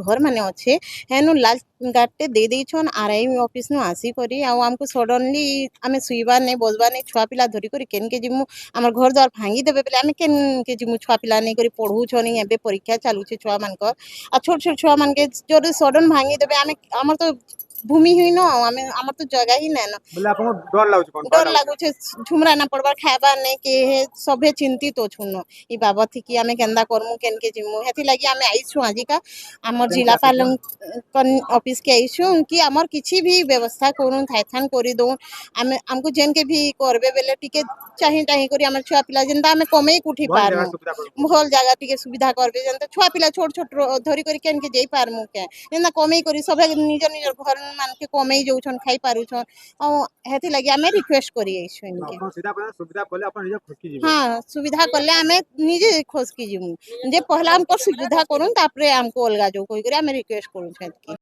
घर माने अच्छे हेनु लाल गार्डटे दे देछन आरआई ऑफिस नु आसी करी आ हमको सडनली आमे सुइबा नै बसबा नै छुआ पिला धरी करी केन के जिमु हमर घर द्वार भांगी देबे बेले आमे केन के जिमु छुआ पिला नै करी पढू छनी एबे परीक्षा चालू छे छुआ मान को आ छोट छोट छुआ मान के जो सडन भांगी देबे आमे हमर तो भूमिहीन आमे हमर तो जगह ही नै न बोले आपको डर लागु कोन डर लागु छे झुमरा ना पड़बार खाइबा नै के सभे चिंतित छुनो ई बाबत कि आमे केंदा करमु केन के जिमु हेती लागि आमे आइछु आजी का हमर जिला पालन ऑफिस के आइछु कि हमर किछि भी व्यवस्था करू थाइथान करी दो आमे हमको जेन के भी करबे बेले टिके चाहि ताहि करी हमर छुआ पिला जेंदा आमे कमे उठी पारमु भल जगह टिके सुविधा करबे जेंदा छुआ पिला छोट छोट धरी करी केन के जेई पारमु के जेंदा कमे करी सभे निज निज घर मान के कमे जाउछन खाई पारुछन आ हेती लागि आमे रिक्वेस्ट करी आइछु इनके अपन सीधा सुविधा करले अपन निजे खुशी जीवन हां सुविधा करले आमे निजे खोज की जिमु जे पहला हमको सुविधा करूं तापरे हमको अलगा जो कोई करे आमे रिक्वेस्ट करूं छथि